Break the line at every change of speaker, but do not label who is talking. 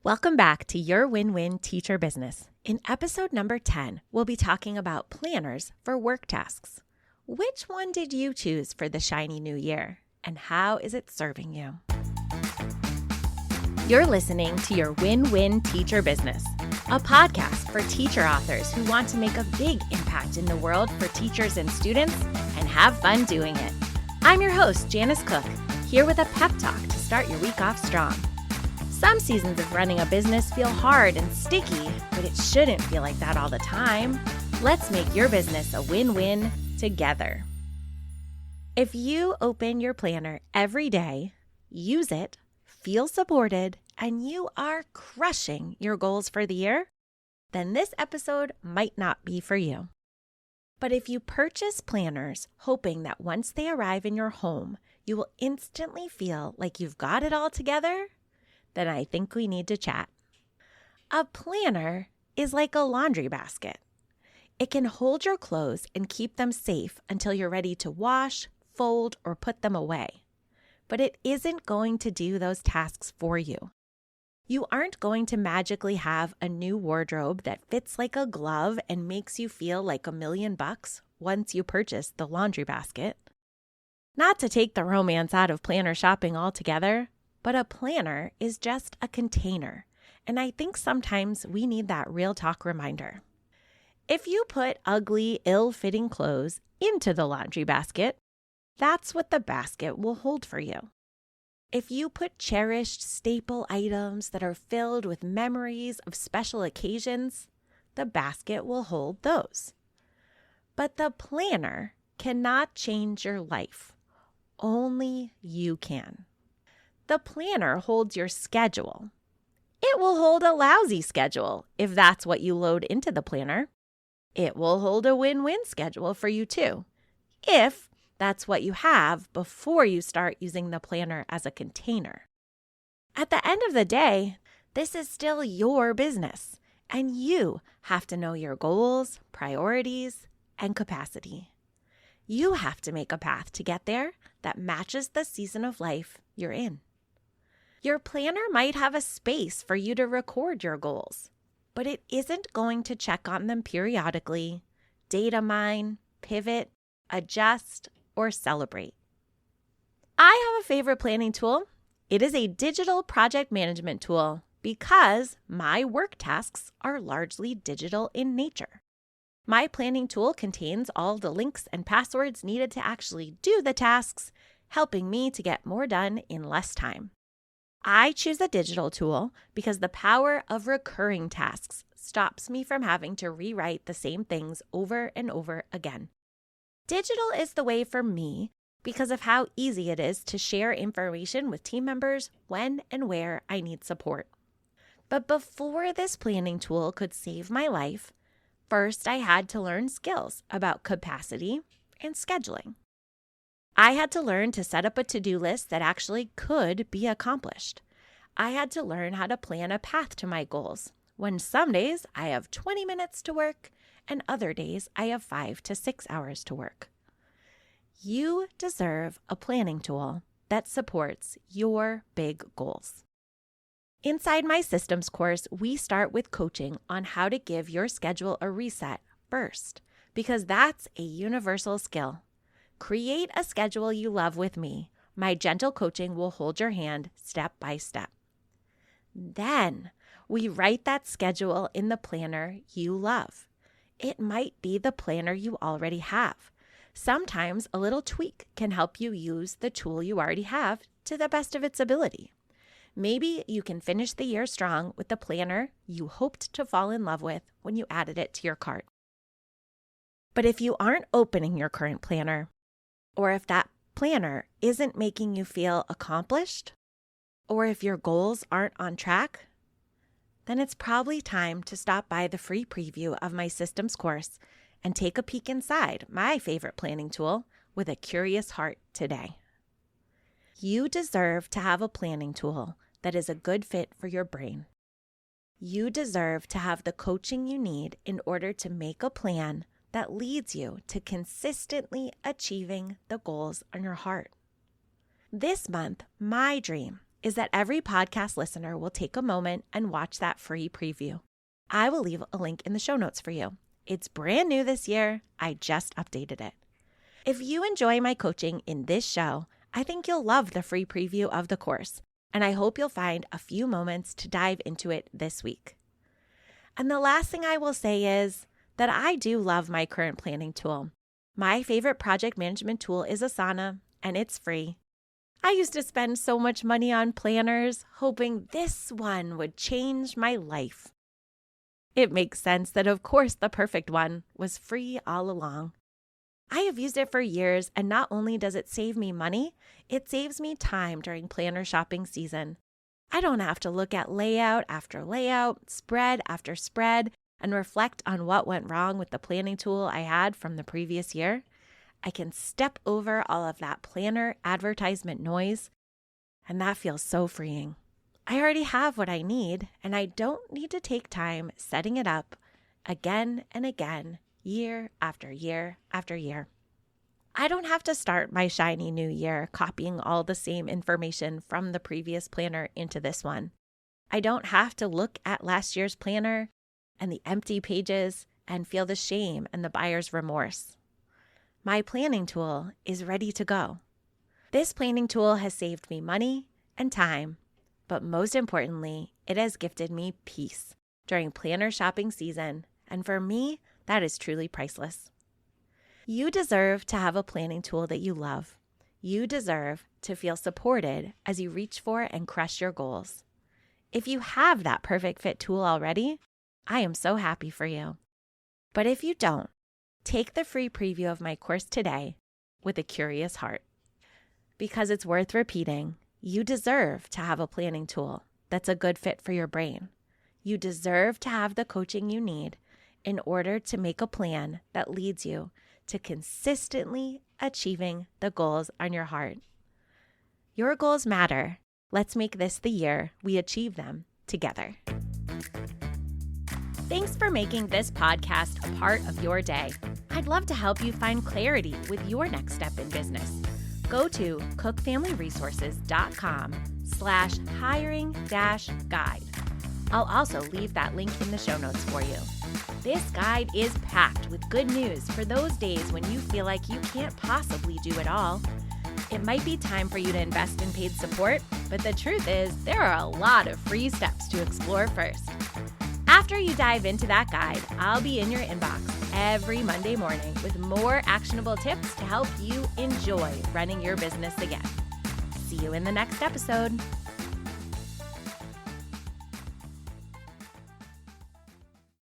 Welcome back to Your Win-Win Teacher Business. In episode number 10, we'll be talking about planners for work tasks. Which one did you choose for the shiny new year? And how is it serving you? You're listening to Your Win-Win Teacher Business, a podcast for teacher authors who want to make a big impact in the world for teachers and students and have fun doing it. I'm your host, Janice Cook, here with a pep talk to start your week off strong. Some seasons of running a business feel hard and sticky, but it shouldn't feel like that all the time. Let's make your business a win-win together. If you open your planner every day, use it, feel supported, and you are crushing your goals for the year, then this episode might not be for you. But if you purchase planners hoping that once they arrive in your home, you will instantly feel like you've got it all together, then I think we need to chat. A planner is like a laundry basket. It can hold your clothes and keep them safe until you're ready to wash, fold, or put them away. But it isn't going to do those tasks for you. You aren't going to magically have a new wardrobe that fits like a glove and makes you feel like $1,000,000 once you purchase the laundry basket. Not to take the romance out of planner shopping altogether, but a planner is just a container, and I think sometimes we need that real talk reminder. If you put ugly, ill-fitting clothes into the laundry basket, that's what the basket will hold for you. If you put cherished staple items that are filled with memories of special occasions, the basket will hold those. But the planner cannot change your life. Only you can. The planner holds your schedule. It will hold a lousy schedule if that's what you load into the planner. It will hold a win-win schedule for you too, if that's what you have before you start using the planner as a container. At the end of the day, this is still your business, and you have to know your goals, priorities, and capacity. You have to make a path to get there that matches the season of life you're in. Your planner might have a space for you to record your goals, but it isn't going to check on them periodically, data mine, pivot, adjust, or celebrate. I have a favorite planning tool. It is a digital project management tool because my work tasks are largely digital in nature. My planning tool contains all the links and passwords needed to actually do the tasks, helping me to get more done in less time. I choose a digital tool because the power of recurring tasks stops me from having to rewrite the same things over and over again. Digital is the way for me because of how easy it is to share information with team members when and where I need support. But before this planning tool could save my life, first I had to learn skills about capacity and scheduling. I had to learn to set up a to-do list that actually could be accomplished. I had to learn how to plan a path to my goals, when some days I have 20 minutes to work and other days I have 5 to 6 hours to work. You deserve a planning tool that supports your big goals. Inside my systems course, we start with coaching on how to give your schedule a reset first, because that's a universal skill. Create a schedule you love with me. My gentle coaching will hold your hand step by step. Then we write that schedule in the planner you love. It might be the planner you already have. Sometimes a little tweak can help you use the tool you already have to the best of its ability. Maybe you can finish the year strong with the planner you hoped to fall in love with when you added it to your cart. But if you aren't opening your current planner, or if that planner isn't making you feel accomplished, or if your goals aren't on track, then it's probably time to stop by the free preview of my systems course and take a peek inside my favorite planning tool with a curious heart today. You deserve to have a planning tool that is a good fit for your brain. You deserve to have the coaching you need in order to make a plan that leads you to consistently achieving the goals on your heart. This month, my dream is that every podcast listener will take a moment and watch that free preview. I will leave a link in the show notes for you. It's brand new this year. I just updated it. If you enjoy my coaching in this show, I think you'll love the free preview of the course, and I hope you'll find a few moments to dive into it this week. And the last thing I will say is that I do love my current planning tool. My favorite project management tool is Asana, and it's free. I used to spend so much money on planners, hoping this one would change my life. It makes sense that, of course, the perfect one was free all along. I have used it for years, and not only does it save me money, it saves me time during planner shopping season. I don't have to look at layout after layout, spread after spread, and reflect on what went wrong with the planning tool I had from the previous year. I can step over all of that planner advertisement noise, and that feels so freeing. I already have what I need, and I don't need to take time setting it up again and again, year after year after year. I don't have to start my shiny new year copying all the same information from the previous planner into this one. I don't have to look at last year's planner and the empty pages and feel the shame and the buyer's remorse. My planning tool is ready to go. This planning tool has saved me money and time, but most importantly, it has gifted me peace during planner shopping season, and for me, that is truly priceless. You deserve to have a planning tool that you love. You deserve to feel supported as you reach for and crush your goals. If you have that perfect fit tool already, I am so happy for you. But if you don't, take the free preview of my course today with a curious heart. Because it's worth repeating, you deserve to have a planning tool that's a good fit for your brain. You deserve to have the coaching you need in order to make a plan that leads you to consistently achieving the goals on your heart. Your goals matter. Let's make this the year we achieve them together. Thanks for making this podcast a part of your day. I'd love to help you find clarity with your next step in business. Go to cookfamilyresources.com/hiring-guide. I'll also leave that link in the show notes for you. This guide is packed with good news for those days when you feel like you can't possibly do it all. It might be time for you to invest in paid support, but the truth is there are a lot of free steps to explore first. After you dive into that guide, I'll be in your inbox every Monday morning with more actionable tips to help you enjoy running your business again. See you in the next episode.